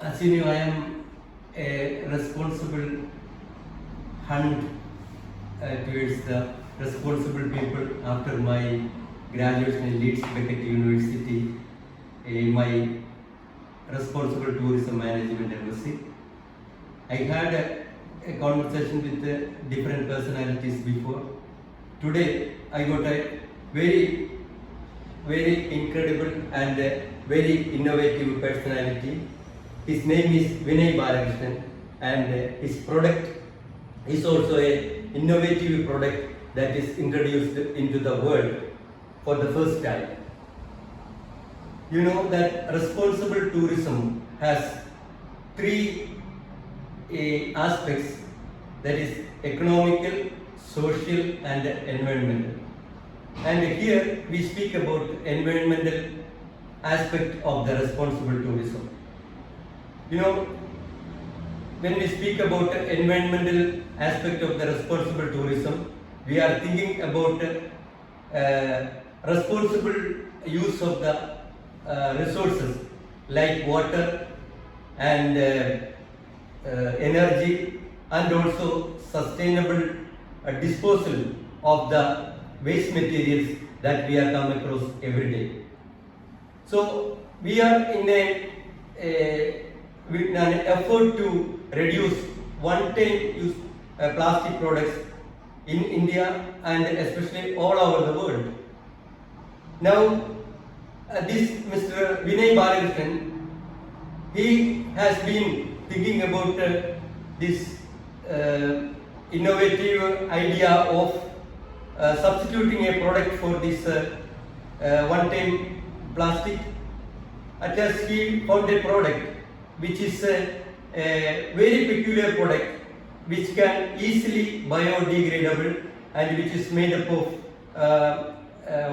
As you know, I am a responsible hand towards the responsible people after my graduation in Leeds Beckett University, my responsible tourism management MSc. I had a conversation with different personalities before. Today, I got a very incredible and very innovative personality. His name is Vinay Balakrishnan, and his product is also a innovative product that is introduced into the world for the first time. You know that responsible tourism has three aspects, that is economical, social and environmental. And here we speak about environmental aspect of the responsible tourism. You know, when we speak about the environmental aspect of the responsible tourism, we are thinking about responsible use of the resources like water and energy, and also sustainable disposal of the waste materials that we are come across every day. So we are in an effort to reduce one-time use plastic products in India and especially all over the world. Now, this Mr. Vinay Balakrishnan, he has been thinking about this innovative idea of substituting a product for this one-time plastic. At last he found a product which is a very peculiar product which can easily biodegradable and which is made up of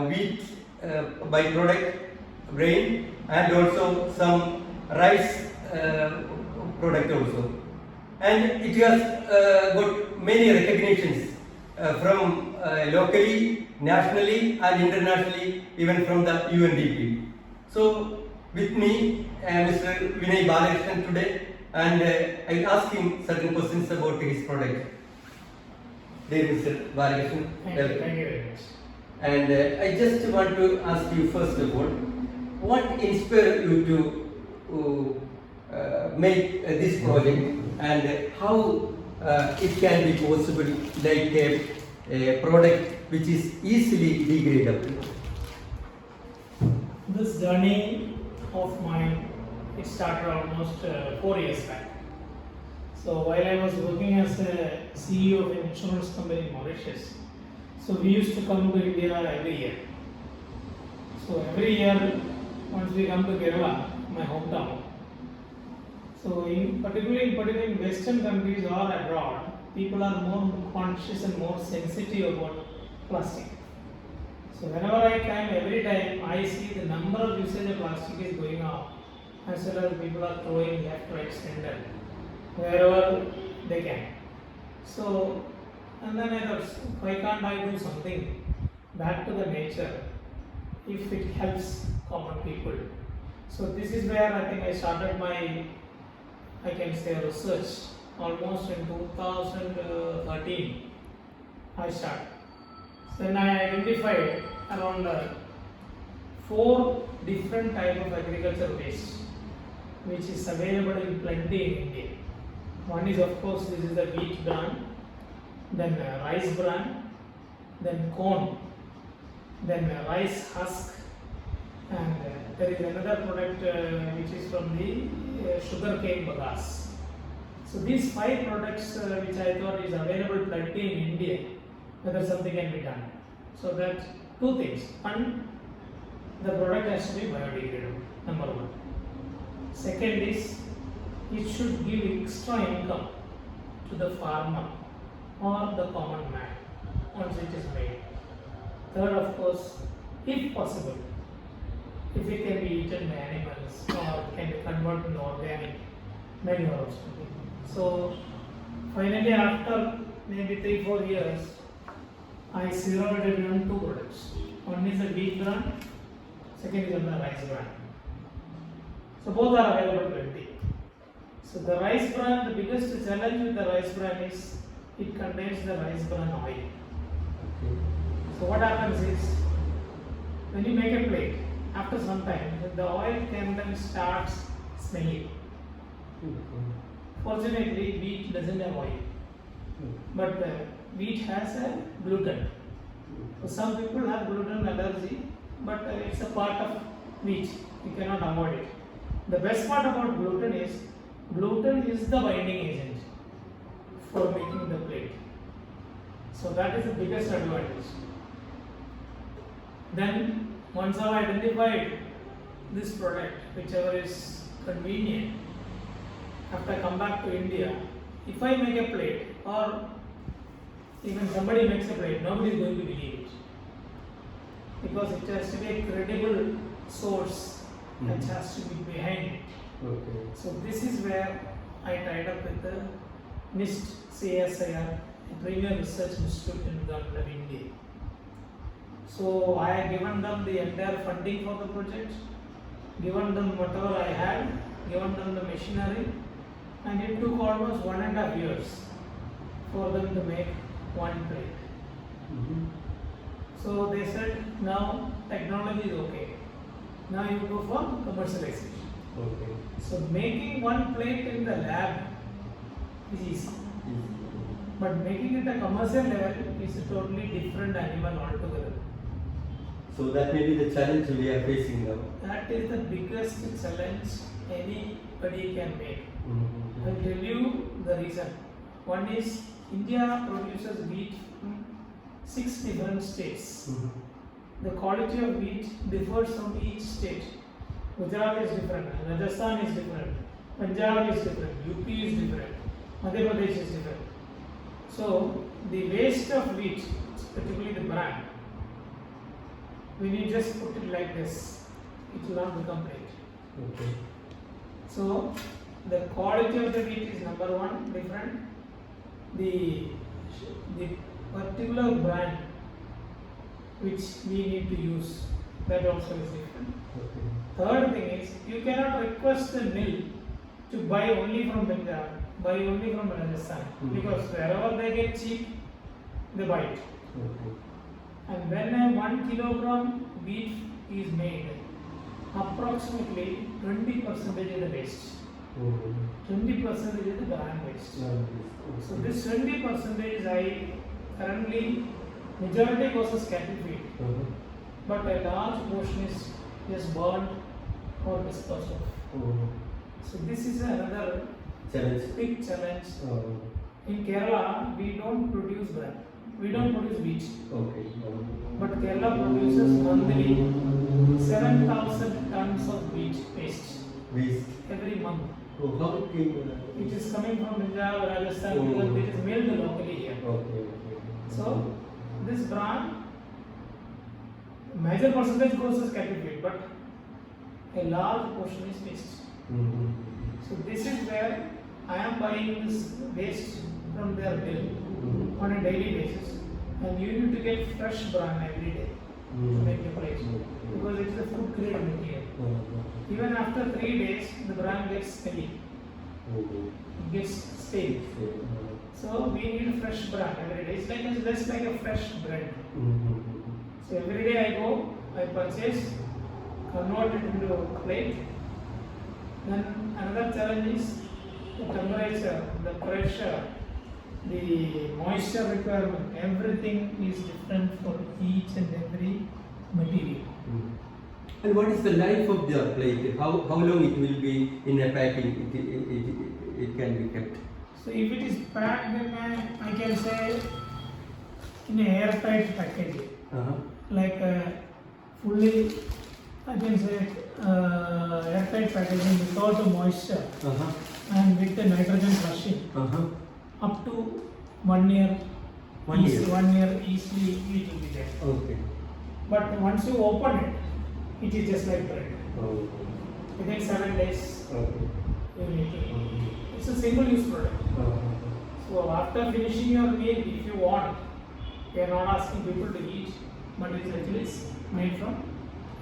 wheat byproduct, grain, and also some rice product also. And it has got many recognitions from locally, nationally and internationally, even from the UNDP. So with me Mr. Vinay Balakrishnan today, and I ask him certain questions about his product. Dear Mr. Balakrishnan, thank you very much. And I just want to ask you first of all, what inspired you to make this project, and how it can be possible like a product which is easily degradable? This journey of mine, it started almost 4 years back. So while I was working as a CEO of an insurance company in Mauritius, so we used to come to India every year. So every year, once we come to Kerala, my hometown. So particularly in Western countries or abroad, people are more conscious and more sensitive about plastic. So whenever I come, every time I see the number of usage of plastic is going up, as well as people are throwing left, right, center, wherever they can. So, and then I thought, why can't I do something back to the nature if it helps common people? So this is where I think I started my, I can say, research almost in 2013. I started. Then I identified around 4 different type of agriculture waste which is available in plenty in India. One is, of course, this is the wheat bran, then rice bran, then corn, then rice husk, and there is another product which is from the sugarcane bagasse. So these 5 products which I thought is available plenty in India, whether something can be done. So that 2 things. One, the product has to be biodegradable, number 1. Second is, it should give extra income to the farmer or the common man once it is made. Third, of course, if possible, if it can be eaten by animals or can be converted into organic manure also. So finally, after maybe 3-4 years, I zeroed in on 2 products. One is a wheat bran, second is a rice bran. So both are available plenty. So the rice bran, the biggest challenge with the rice bran is it contains the rice bran oil. Okay. So what happens is when you make a plate, after some time the oil can then starts smelling. Okay. Fortunately, wheat doesn't have oil, but wheat has a gluten. So some people have gluten allergy, but it's a part of wheat. You cannot avoid it. The best part about gluten is the binding agent for making the plate. So that is the biggest advantage. Then once I've identified this product, whichever is convenient, after I come back to India, if I make a plate or even somebody makes a plate, nobody is going to believe it. Because it has to be a credible source that has to be behind it. Okay. So this is where I tied up with the NIST CSIR, a Premier Research Institute in Government of India. So I had given them the entire funding for the project, given them whatever I had, given them the machinery, and it took almost 1.5 years for them to make one plate. Mm-hmm. So they said, now technology is okay. Now you go for commercialization. Okay. So making one plate in the lab is easy. But making it a commercial level is a totally different animal altogether. So that may be the challenge we are facing now. That is the biggest challenge anybody can make. Mm-hmm. I'll tell you the reason. One is India produces wheat from 6 different states. Mm-hmm. The quality of wheat differs from each state. Gujarat is different, Rajasthan is different, Punjab is different, UP is different, Madhya Pradesh is different. So the waste of wheat, particularly the bran, when you just put it like this, it will not become plate. Okay. So the quality of the wheat is number one different. The particular brand which we need to use, that also is different. Okay. Third thing is you cannot request the mill to buy only from Punjab, buy only from Rajasthan, because wherever they get cheap, they buy it. Okay. And when a 1 kilogram wheat is made, approximately 20% is the waste. 20% is the bran waste. So this 20% I currently majority goes as cattle feed, but a large portion is just burned or disposed of. So this is another Challenge. big challenge. In Kerala, we don't produce bran, we don't produce wheat, Okay. but Kerala produces monthly 7,000 tons of wheat paste Waste. every month. Oh, how it came? It is coming from Punjab, Rajasthan, because it is milled locally here. Okay. So this bran, major percentage goes as cattle feed, but a large portion is waste. Mm-hmm. So this is where I am buying this waste from their mill on a daily basis, and you need to get fresh bran every day to make the plate, because it is a food grade material. Even after 3 days, the bran gets smelly, it gets stale. So we need fresh bran every day. It's like just like a fresh bread. So every day I go, I purchase, convert it into a plate. Then another challenge is the temperature, the pressure, the moisture requirement. Everything is different for each and every material. And what is the life of the plate? How long it will be in a packing? It can be kept. So if it is packed, then I can say in a airtight packaging, like fully, I can say airtight packaging without the moisture and with the nitrogen flushing, up to 1 year. 1 year. 1 year easily it will be there. Okay. But once you open it, it is just like bread. Within 7 days, Okay. you will eat it. It's a single use product. So after finishing your meal, if you want, we are not asking people to eat, but it is actually made from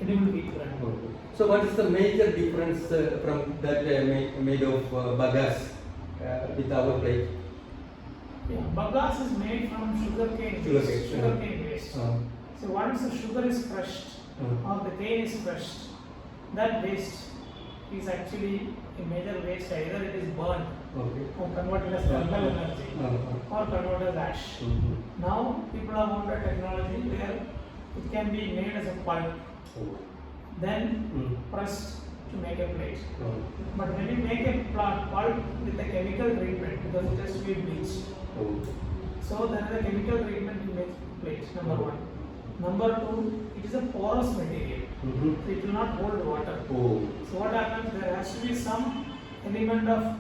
edible wheat bran. Okay. So what is the major difference from that made of bagasse with our plate? Yeah, bagasse is made from sugarcane Sugarcane, waste. Sugarcane waste. So once the sugar is crushed or the cane is crushed, that waste is actually a major waste. Either it is burned Okay. or converted as thermal energy or converted as ash. Now people have found a technology where it can be made as a pulp, then pressed to make a plate. But when you make a pulp with a chemical treatment, because it has to be bleached, so there is a chemical treatment to make plate. Number one. Number two, it is a porous material. So it will not hold water. So what happens? There has to be some element of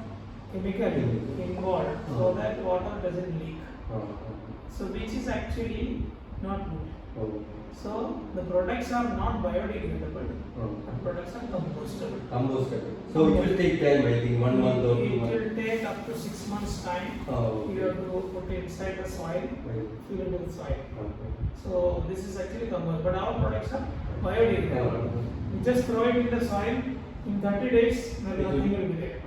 chemical involved so that water doesn't leak. So which is actually not good. So the products are not biodegradable, but products are compostable. Compostable. So it will take time, I think, 1 month or 2 It months. will take up to 6 months time. You have to put it inside the soil, fill it with soil. So this is actually compostable, but our products are biodegradable. You just throw it in the soil, in 30 days, nothing will be there.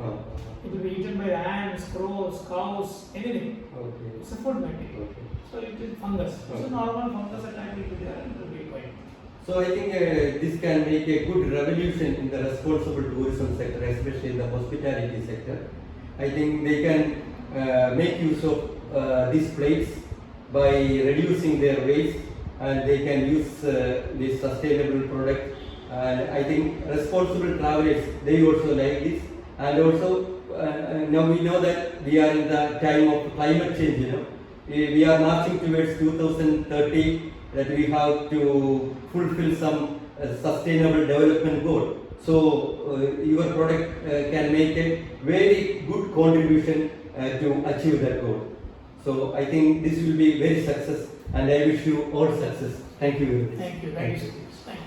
It will be eaten by ants, crows, cows, anything. It's a food material. So it is fungus. So normal fungus attack will be there and it will be fine. So I think this can make a good revolution in the responsible tourism sector, especially in the hospitality sector. I think they can make use of these plates by reducing their waste, and they can use this sustainable product. And I think responsible travelers, they also like this. And also now we know that we are in the time of climate change, you know. We are marching towards 2030, that we have to fulfill some sustainable development goal. So your product can make a very good contribution to achieve that goal. So I think this will be very success, and I wish you all success. Thank you very much. Thank you. Thank you. Thank you.